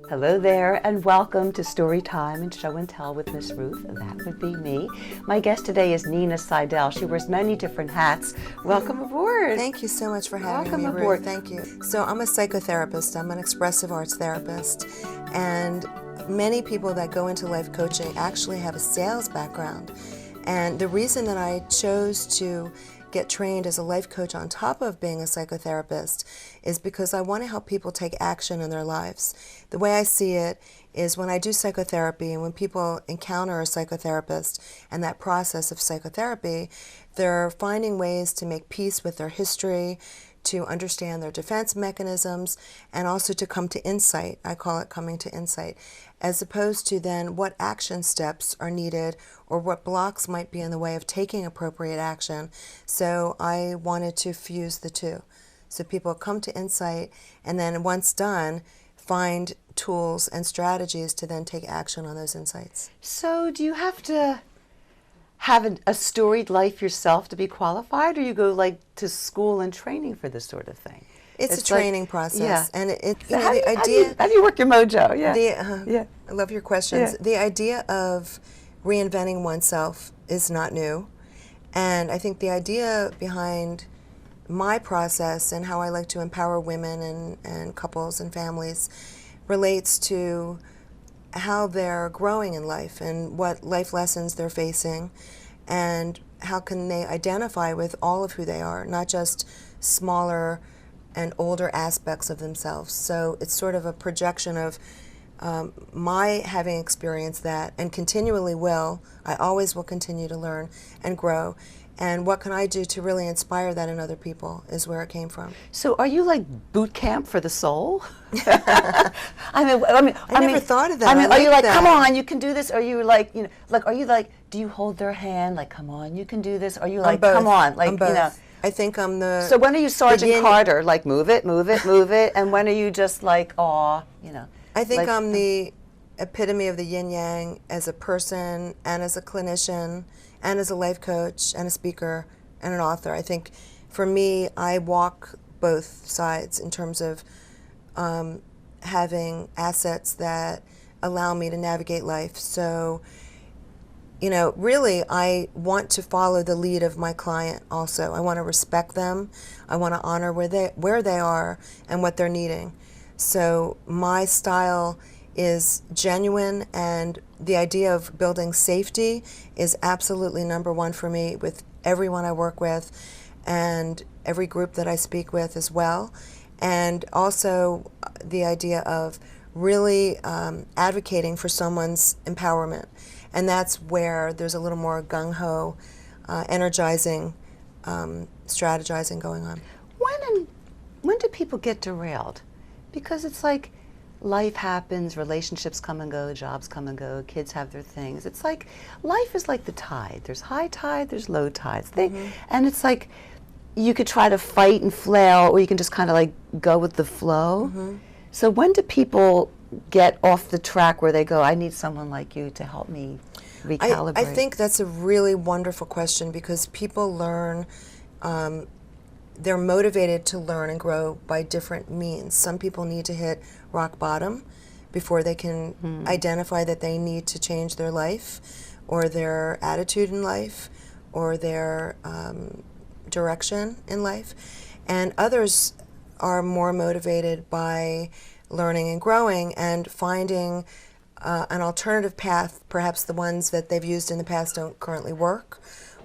Hello there, and welcome to Story Time and Show and Tell with Miss Ruth. That would be me. My guest today is Nina Sidell. She wears many different hats. Welcome aboard. Thank you so much for having Welcome me, aboard. Ruth. Thank you. So I'm a psychotherapist. I'm an expressive arts therapist. And many people that go into life coaching actually have a sales background. And the reason that I chose to get trained as a life coach on top of being a psychotherapist is because I want to help people take action in their lives. The way I see it is when I do psychotherapy and when people encounter a psychotherapist and that process of psychotherapy, they're finding ways to make peace with their history, to understand their defense mechanisms, and also to come to insight. I call it coming to insight, as opposed to then what action steps are needed or what blocks might be in the way of taking appropriate action. So I wanted to fuse the two. So people come to insight and then once done, find tools and strategies to then take action on those insights. So do you have to have a storied life yourself to be qualified, or you go like to school and training for this sort of thing? It's a training process, yeah. And So how do you work your mojo? Yeah, I love your questions. Yeah. The idea of reinventing oneself is not new, and I think the idea behind my process and how I like to empower women and couples and families relates to how they're growing in life and what life lessons they're facing and how can they identify with all of who they are, not just smaller and older aspects of themselves. So it's sort of a projection of my having experienced that and continually will. I always will continue to learn and grow. And what can I do to really inspire that in other people is where it came from. So are you like boot camp for the soul? I never thought of that. I mean, I are you like like, that. come on, you can do this? Are you like, are you like, do you hold their hand, like, come on, you can do this? Are you like, come on, like, I'm both. I think I'm the... So when are you Sergeant Carter, like, move it, move it, move it, and when are you just like, aw, I think like, I'm the epitome of the yin-yang as a person and as a clinician and as a life coach and a speaker and an author. I think for me, I walk both sides in terms of having assets that allow me to navigate life. So, really, I want to follow the lead of my client also. I want to respect them. I want to honor where they are and what they're needing. So my style is genuine, and the idea of building safety is absolutely number one for me with everyone I work with and every group that I speak with as well. And also the idea of really advocating for someone's empowerment. And that's where there's a little more gung-ho, energizing, strategizing going on. When do people get derailed? Because it's like life happens, relationships come and go, jobs come and go, kids have their things. It's like life is like the tide. There's high tide, there's low tides. And it's like you could try to fight and flail, or you can just kind of like go with the flow. So when do people get off the track where they go, I need someone like you to help me recalibrate? I think that's a really wonderful question because people learn, they're motivated to learn and grow by different means. Some people need to hit rock bottom before they can identify that they need to change their life or their attitude in life or their direction in life. And others are more motivated by learning and growing and finding an alternative path. Perhaps the ones that they've used in the past don't currently work,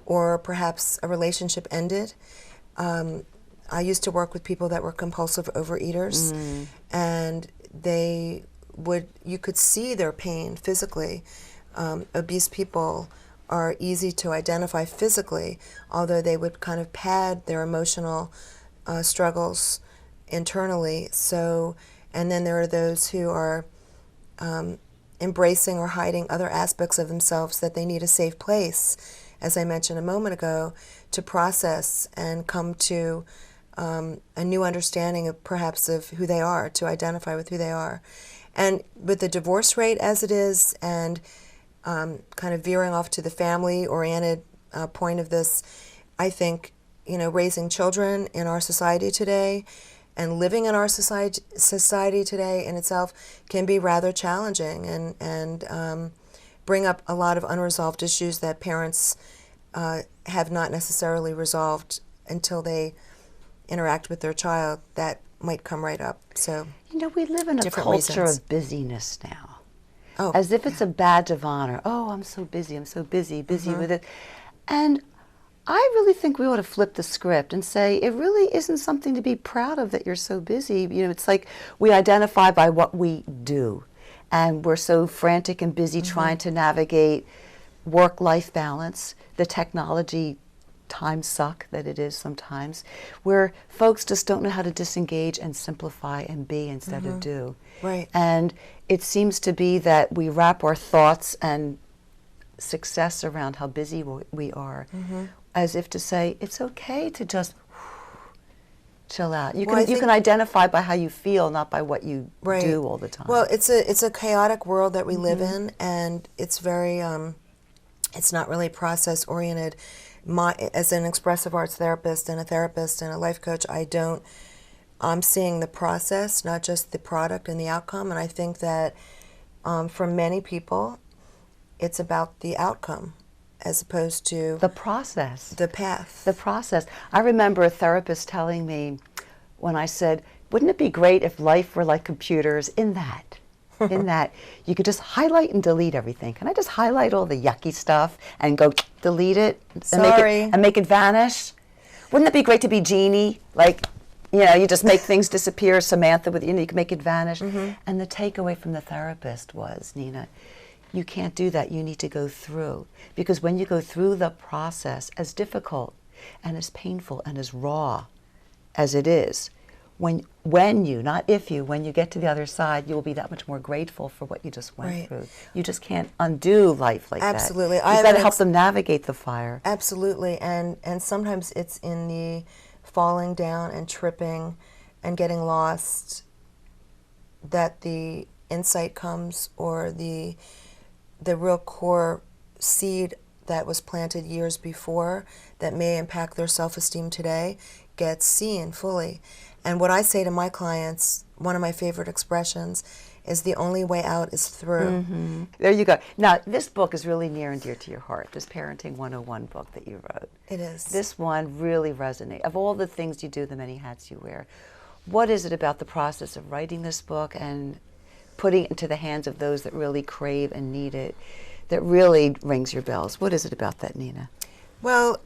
or perhaps a relationship ended. I used to work with people that were compulsive overeaters, and you could see their pain physically. Obese people are easy to identify physically, although they would kind of pad their emotional struggles internally. So, and then there are those who are embracing or hiding other aspects of themselves that they need a safe place, as I mentioned a moment ago, to process and come to a new understanding of perhaps of who they are, to identify with who they are. And with the divorce rate as it is, and kind of veering off to the family-oriented point of this, I think, raising children in our society today And living in our society today in itself can be rather challenging and bring up a lot of unresolved issues that parents have not necessarily resolved until they interact with their child. That might come right up. So, You know, we live in a different culture reasons. of busyness now. Oh, As if it's a badge of honor. Oh, I'm so busy with it. And I really think we ought to flip the script and say it really isn't something to be proud of that you're so busy. You know, it's like we identify by what we do. And we're so frantic and busy trying to navigate work-life balance, the technology time suck that it is sometimes, where folks just don't know how to disengage and simplify and be instead of do. right. And it seems to be that we wrap our thoughts and success around how busy we are, as if to say it's okay to just chill out. You Well, I can think- identify by how you feel, not by what you Right. do all the time. Well, it's a chaotic world that we live in, and it's very it's not really process oriented. As an expressive arts therapist and a therapist and a life coach, I'm seeing the process, not just the product and the outcome. And I think that for many people, it's about the outcome as opposed to the process. the path. The process. I remember a therapist telling me when I said, wouldn't it be great if life were like computers in that you could just highlight and delete everything. Can I just highlight all the yucky stuff and go delete it and make it vanish? Wouldn't it be great to be Genie? Like, you know, you just make things disappear. Samantha, with you can make it vanish. And the takeaway from the therapist was, Nina, you can't do that. You need to go through. Because when you go through the process, as difficult and as painful and as raw as it is, when you, not if you, when you get to the other side, you will be that much more grateful for what you just went through. You just can't undo life like Absolutely. that. You've got to help them navigate the fire. Absolutely. And sometimes it's in the falling down and tripping and getting lost that the insight comes, or the real core seed that was planted years before that may impact their self-esteem today gets seen fully. And what I say to my clients, one of my favorite expressions, is the only way out is through. There you go. Now, this book is really near and dear to your heart, this Parenting 101 book that you wrote. It is. This one really resonates. Of all the things you do, the many hats you wear, what is it about the process of writing this book and putting it into the hands of those that really crave and need it that really rings your bells? What is it about that, Nina? Well,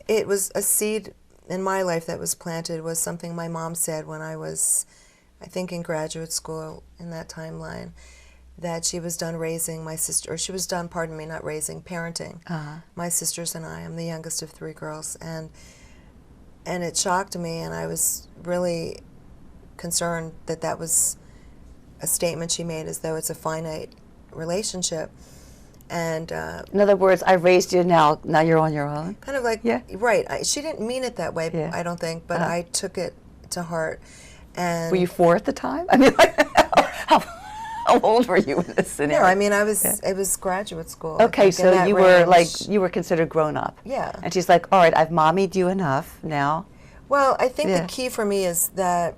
it was a seed in my life that was planted, was something my mom said when I was, I think, in graduate school in that timeline, that she was done raising my sister, or she was done, pardon me, not raising, parenting my sisters and I. I'm the youngest of 3 girls, and it shocked me, and I was really concerned that that was a statement she made, as though it's a finite relationship. And in other words, I raised you, now you're on your own. kind of like, right. She didn't mean it that way, I don't think, but I took it to heart. And were you 4 at the time? I mean, like, how old were you in this scenario? No, I mean, it was graduate school. Okay, so you were like, you were considered grown up. Yeah. And she's like, all right, I've mommied you enough now. Well, I think the key for me is that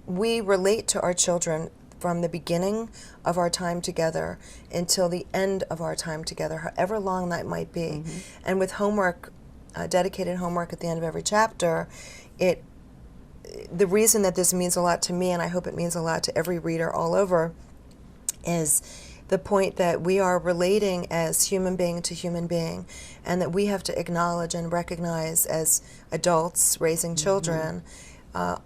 we relate to our children from the beginning of our time together until the end of our time together, however long that might be. And with homework, dedicated homework at the end of every chapter, the reason that this means a lot to me, and I hope it means a lot to every reader all over, is the point that we are relating as human being to human being, and that we have to acknowledge and recognize as adults raising children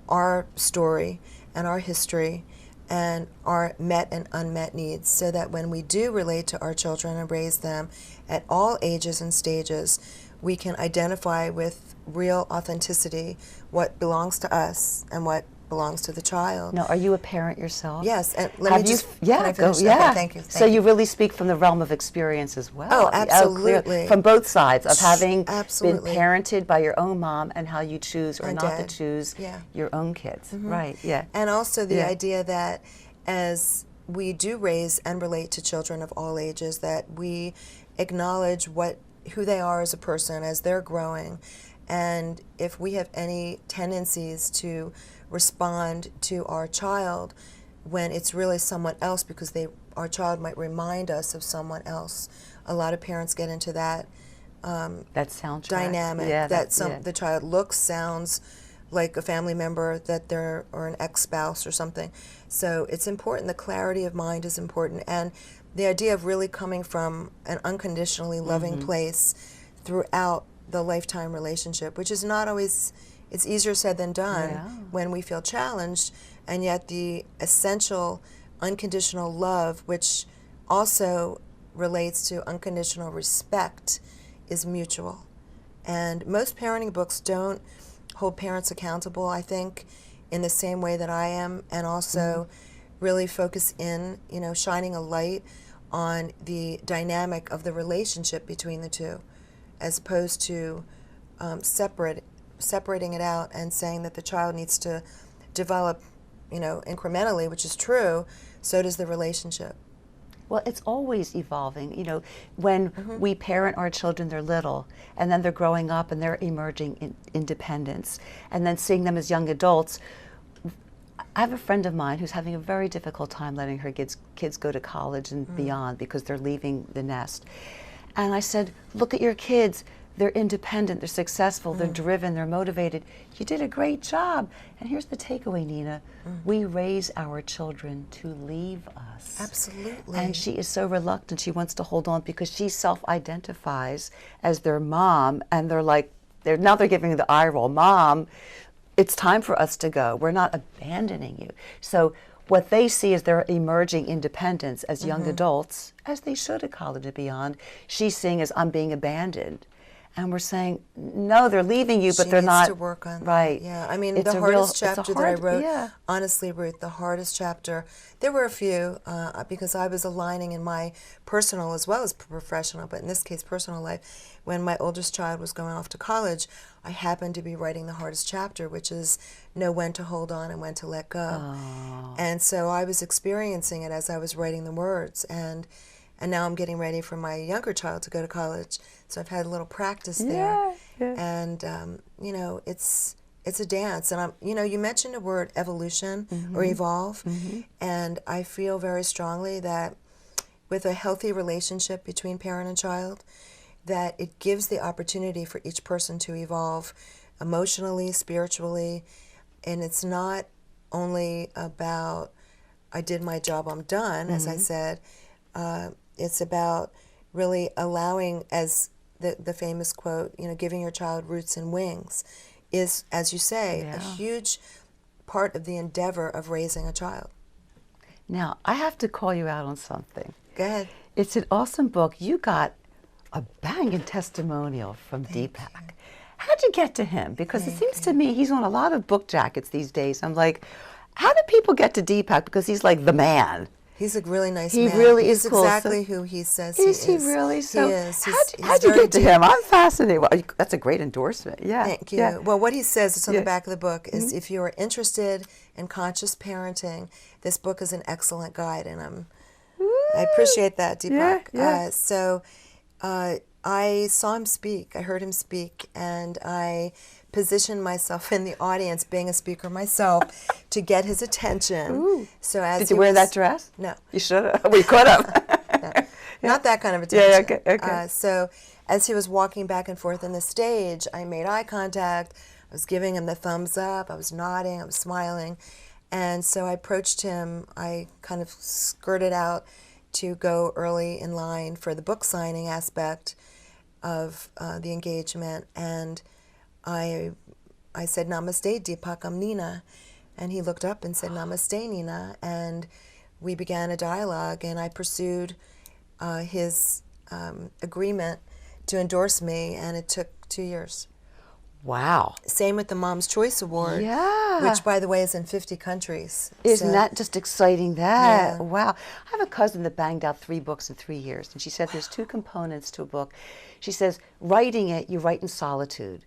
our story and our history and our met and unmet needs, so that when we do relate to our children and raise them at all ages and stages, we can identify with real authenticity what belongs to us and what belongs to the child. Now, are you a parent yourself? Yes, and let me just, can I finish? Okay, thank you. So you really speak from the realm of experience as well. Oh, absolutely. From both sides of having been Absolutely. parented by your own mom and how you choose or And not dad. to choose your own kids. Right, And also the idea that as we do raise and relate to children of all ages, that we acknowledge who they are as a person as they're growing, And if we have any tendencies to respond to our child when it's really someone else because our child might remind us of someone else, a lot of parents get into that soundtrack dynamic, yeah, the child looks, sounds like a family member or an ex-spouse or something. So it's important. The clarity of mind is important, and the idea of really coming from an unconditionally loving place throughout the lifetime relationship, which is not always, it's easier said than done when we feel challenged, and yet the essential unconditional love, which also relates to unconditional respect, is mutual. And most parenting books don't hold parents accountable, I think, in the same way that I am, and also really focus in, shining a light on the dynamic of the relationship between the two, as opposed to separating it out and saying that the child needs to develop, incrementally, which is true. So does the relationship. Well, it's always evolving. When we parent our children, they're little, and then they're growing up and they're emerging in independence, and then seeing them as young adults. I have a friend of mine who's having a very difficult time letting her kids go to college and beyond because they're leaving the nest. And I said, look at your kids. They're independent, they're successful, they're driven, they're motivated. You did a great job. And here's the takeaway, Nina. We raise our children to leave us. Absolutely. And she is so reluctant. She wants to hold on because she self-identifies as their mom, and now they're giving the eye roll. Mom, it's time for us to go. We're not abandoning you. So what they see is their emerging independence as young adults, as they should at college and beyond. She's seeing as I'm being abandoned. And we're saying, no, they're leaving you, but they're not. She needs to work on right. that. Yeah, I mean, It's the a hardest real- chapter that I wrote, honestly, Ruth, the hardest chapter, there were a few, because I was aligning in my personal as well as professional, but in this case, personal life. When my oldest child was going off to college, I happened to be writing the hardest chapter, which is know when to hold on and when to let go. Oh. And so I was experiencing it as I was writing the words, and now I'm getting ready for my younger child to go to college. So I've had a little practice there. Yeah. And, it's a dance. And, you mentioned the word evolution or evolve. And I feel very strongly that with a healthy relationship between parent and child, that it gives the opportunity for each person to evolve emotionally, spiritually. And it's not only about, I did my job, I'm done, as I said. It's about really allowing, as the famous quote, giving your child roots and wings is, as you say, a huge part of the endeavor of raising a child. Now, I have to call you out on something. Go ahead. It's an awesome book. You got a banging testimonial from Deepak. How'd you get to him? Because it seems to me he's on a lot of book jackets these days. I'm like, how do people get to Deepak? Because he's like the man. He's a really nice man. He really He's is cool. exactly who he says he is. Is he really? So he is. How'd you get to him? I'm fascinated. Well, that's a great endorsement. Yeah. Thank you. Yeah. Well, what he says, it's on the back of the book, is if you are interested in conscious parenting, this book is an excellent guide, and I appreciate that, Deepak. Yeah. So I saw him speak. I heard him speak, and I positioned myself in the audience, being a speaker myself, to get his attention. Ooh. So as Did you wear that dress? No. You should have. We could have. No. Not that kind of attention. Yeah, okay. So as he was walking back and forth on the stage, I made eye contact. I was giving him the thumbs up. I was nodding. I was smiling. And so I approached him. I kind of skirted out to go early in line for the book signing aspect of the engagement. And I said, "Namaste, Deepak, I'm Nina." And he looked up and said, "Namaste, Nina." And we began a dialogue, and I pursued his agreement to endorse me, and it took 2 years. Wow. Same with the Mom's Choice Award, Yeah. which, by the way, is in 50 countries. Isn't that just exciting? That Yeah. wow! I have a cousin that banged out 3 books in 3 years, and she said there's 2 components to a book. She says writing it, you write in solitude,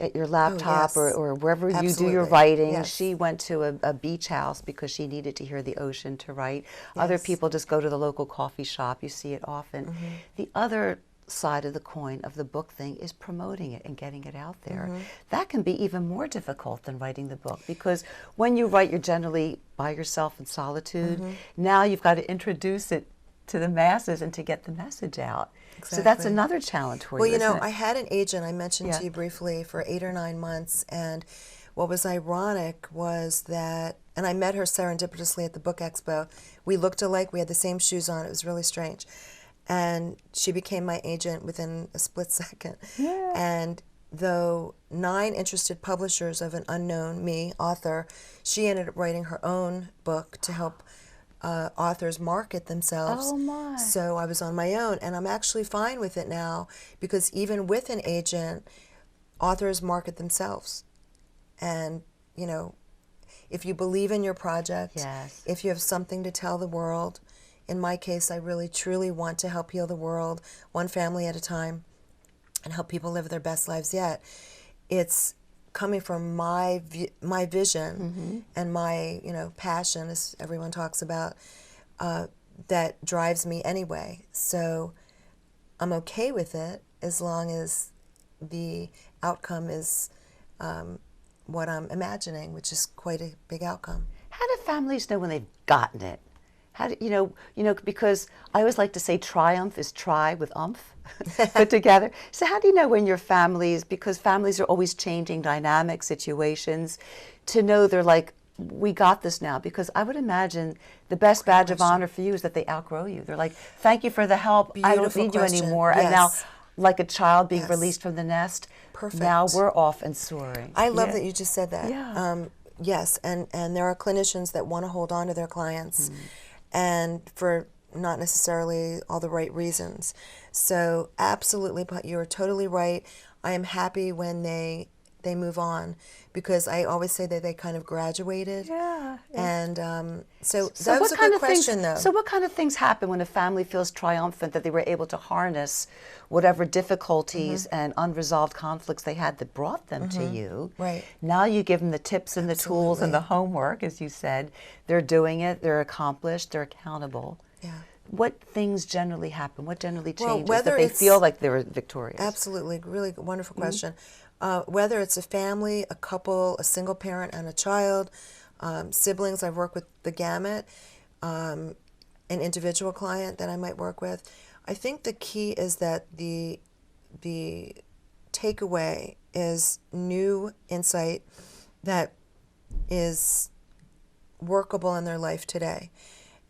at your laptop yes. or wherever you do Absolutely. your writing. Yes. She went to a beach house because she needed to hear the ocean to write. Other Yes. people just go to the local coffee shop. You see it often. The other side of the coin of the book thing is promoting it and getting it out there. That can be even more difficult than writing the book, because when you write, you're generally by yourself in solitude. Now you've got to introduce it to the masses and to get the message out. Exactly. So that's another challenge for you. Well, you know, isn't it? I had an agent, I mentioned to you briefly, for 8 or 9 months, and what was ironic was that, and I met her serendipitously at the book expo. We looked alike, we had the same shoes on, it was really strange. And she became my agent within a split second. Yeah. And though 9 interested publishers of an unknown, me, author, she ended up writing her own book to help authors market themselves. Oh my. So I was on my own, and I'm actually fine with it now, because even with an agent, authors market themselves. And, you know, if you believe in your project, Yes. if you have something to tell the world, in my case, I really truly want to help heal the world, one family at a time, and help people live their best lives yet. It's coming from my vision and my, you know, passion, as everyone talks about, that drives me anyway. So I'm okay with it as long as the outcome is what I'm imagining, which is quite a big outcome. How do families know when they've gotten it? How do you know, because I always like to say triumph is try with umph put together. So how do you know when your families, because families are always changing dynamic situations, to know they're like, we got this now? Because I would imagine the best badge of honor for you is that they outgrow you. They're like, thank you for the help. I don't need you anymore. Yes. And now, like a child being Yes. released from the nest, Perfect. now we're off and soaring. I love that you just said that. Yeah. Yes, and there are clinicians that want to hold on to their clients, and for not necessarily all the right reasons. So absolutely, but you're totally right. I am happy when they move on, because I always say that they kind of graduated. Yeah. And so that was a good question, though. So what kind of things happen when a family feels triumphant that they were able to harness whatever difficulties and unresolved conflicts they had that brought them to you? Right. Now you give them the tips and the tools and the homework, as you said. They're doing it, they're accomplished, they're accountable. Yeah. What things generally happen? What generally Well, changes whether that they it's- feel like they're victorious? Absolutely, really wonderful question. Whether it's a family, a couple, a single parent and a child, siblings, I've worked with the gamut, an individual client that I might work with. I think the key is that the takeaway is new insight that is workable in their life today,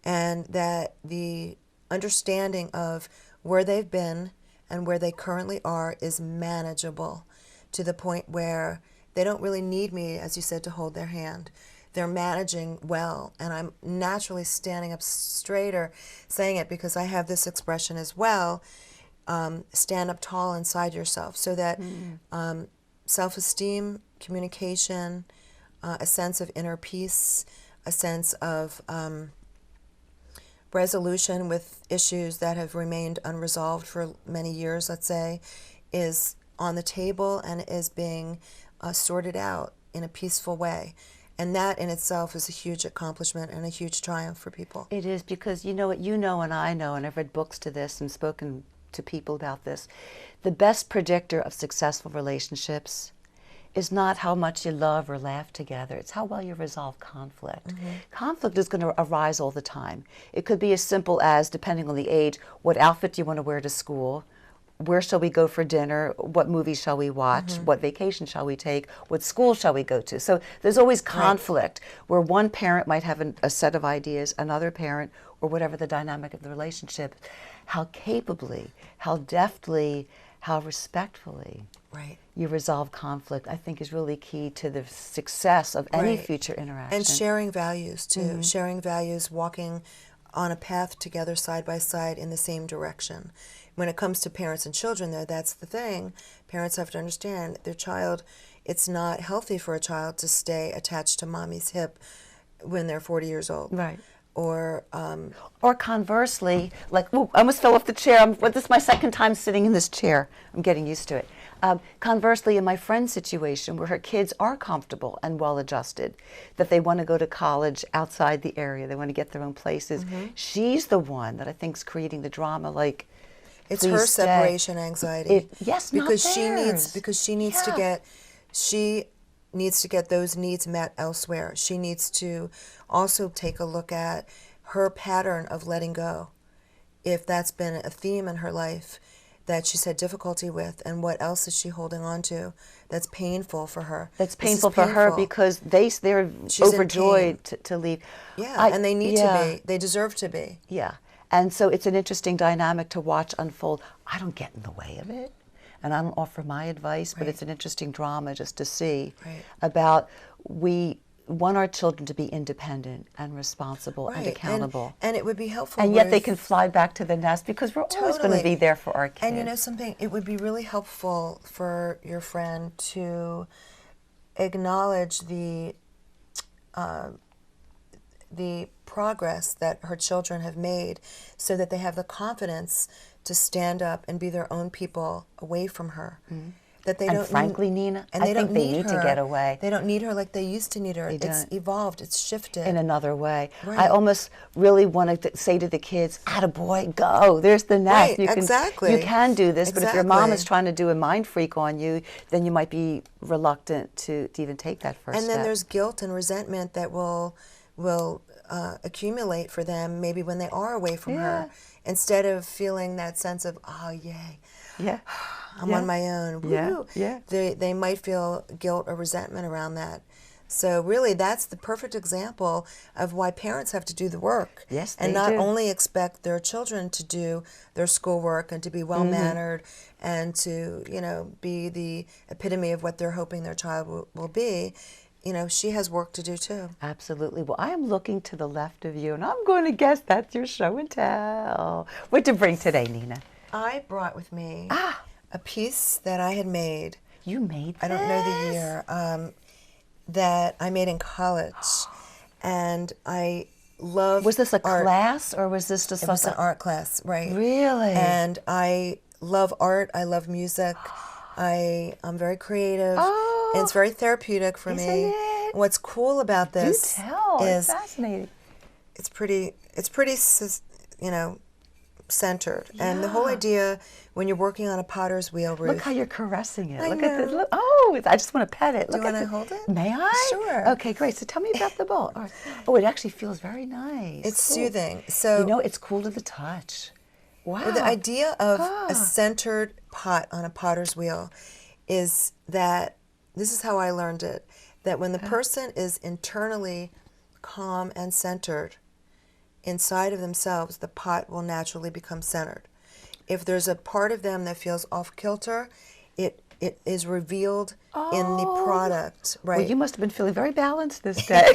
and that the understanding of where they've been and where they currently are is manageable, to the point where they don't really need me, as you said, to hold their hand. They're managing well, and I'm naturally standing up straighter saying it, because I have this expression as well, stand up tall inside yourself, so that self-esteem, communication, a sense of inner peace, a sense of resolution with issues that have remained unresolved for many years, let's say, is on the table and is being sorted out in a peaceful way. And that in itself is a huge accomplishment and a huge triumph for people. It is, because you know what you know and I know, and I've read books to this and spoken to people about this. The best predictor of successful relationships is not how much you love or laugh together. It's how well you resolve conflict. Conflict is going to arise all the time. It could be as simple as, depending on the age, what outfit do you want to wear to school? Where shall we go for dinner? What movie shall we watch? What vacation shall we take? What school shall we go to? So there's always conflict, where one parent might have a set of ideas, another parent, or whatever the dynamic of the relationship, how capably, how deftly, how respectfully you resolve conflict, I think, is really key to the success of any future interaction. And sharing values, too. Sharing values, walking on a path together side by side in the same direction. When it comes to parents and children, though, that's the thing. Parents have to understand their child, it's not healthy for a child to stay attached to mommy's hip when they're 40 years old. Right. Or conversely, like, ooh, I almost fell off the chair. This is my second time sitting in this chair. I'm getting used to it. Conversely, in my friend's situation, where her kids are comfortable and well-adjusted, that they want to go to college outside the area, they want to get their own places, she's the one that I think is creating the drama, like, It's Please her stay. separation anxiety. Yes, because not she needs theirs. because she needs to Yeah. get she needs to get those needs met elsewhere. She needs to also take a look at her pattern of letting go, if that's been a theme in her life that she's had difficulty with, and what else is she holding on to that's painful for her. That's This is painful for her painful. because they're She's in overjoyed to leave. Yeah, and they need to be. They deserve to be. Yeah. And so it's an interesting dynamic to watch unfold. I don't get in the way of it, and I don't offer my advice, but Right. it's an interesting drama just to see Right. about we want our children to be independent and responsible and accountable. And it would be helpful. And yet they Ruth, can fly back to the nest because we're always going to Totally. be there for our kids. And you know something, it would be really helpful for your friend to acknowledge the progress that her children have made, so that they have the confidence to stand up and be their own people away from her. That they And don't frankly, need, Nina, and I they think don't they need need to her. get away. They don't need her like they used to need her. They It's don't. evolved. It's shifted. In another way. Right. I almost really want to say to the kids, attaboy, go. There's the nest. Right, exactly. You can do this, but if your mom is Exactly. trying to do a mind freak on you, then you might be reluctant to even take that first And step. then there's guilt and resentment that will accumulate for them maybe when they are away from her, instead of feeling that sense of, oh, yay, Yeah. I'm Yeah. on my own. Yeah, Woo. yeah. They might feel guilt or resentment around that. So really, that's the perfect example of why parents have to do the work. Yes, and they not do. only expect their children to do their schoolwork and to be well-mannered and to, be the epitome of what they're hoping their child will be. She has work to do too. Absolutely. Well, I am looking to the left of you, and I'm going to guess that's your show and tell. What to bring today, Nina? I brought with me Ah. a piece that I had made. You made this? I don't know the year. That I made in college, and I love. Was this a art. class, or was this just It was an something? art class, right? Really? And I love art. I love music. I'm very creative. Oh, and it's very therapeutic for isn't me. it? What's cool about Do this tell. is It's fascinating. it's pretty, centered. And the whole idea when you're working on a potter's wheel, Ruth. Look how you're caressing it. I Look at this. know. Look. Oh, I just want to pet it. Do you Look at wanna the- hold it? May I? Sure. Okay, great. So tell me about the bowl. All right. Oh, it actually feels very nice. It's Cool. soothing. So it's cool to the touch. Wow. well, the idea of Ah. a centered pot on a potter's wheel is that, this is how I learned it, that when the person is internally calm and centered inside of themselves, the pot will naturally become centered. If there's a part of them that feels off kilter, it is revealed in the product, right? Well, you must have been feeling very balanced this day.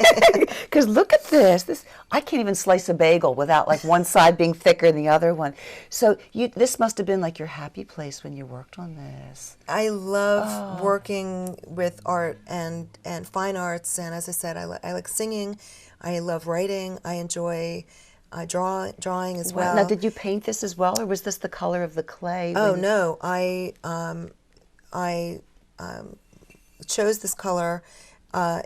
Because look at this. I can't even slice a bagel without like one side being thicker than the other one. So this must have been like your happy place when you worked on this. I love working with art and fine arts, and as I said, I like singing. I love writing. I enjoy drawing as well. Now, did you paint this as well, or was this the color of the clay? Oh when- no, I chose this color.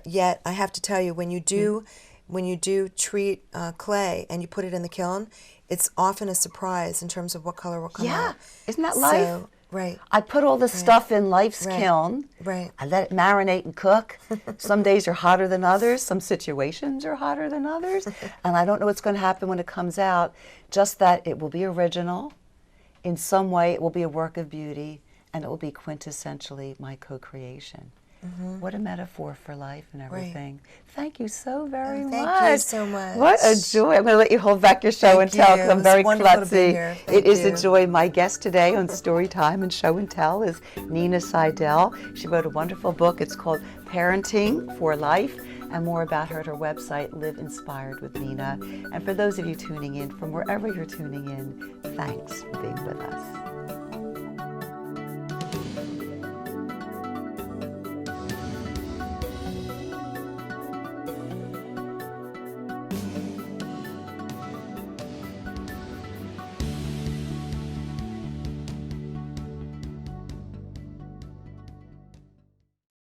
Yet I have to tell you, when you do treat clay and you put it in the kiln, it's often a surprise in terms of what color will come Yeah. out. Isn't that life? So, right. I put all this stuff in life's Right. kiln. Right. I let it marinate and cook. Some days are hotter than others. Some situations are hotter than others. And I don't know what's going to happen when it comes out. Just that it will be original. In some way, it will be a work of beauty. And it will be quintessentially my co-creation. What a metaphor for life and everything. Thank you so very much. Thank you so much. What a joy. I'm going to let you hold back your show and Thank tell you. because I'm It was very wonderful to be klutzy. here. It Thank is a you. joy. My guest today on Storytime and Show and Tell is Nina Sidell. She wrote a wonderful book. It's called Parenting for Life, and more about her at her website, Live Inspired with Nina. And for those of you tuning in from wherever you're tuning in, thanks for being with us.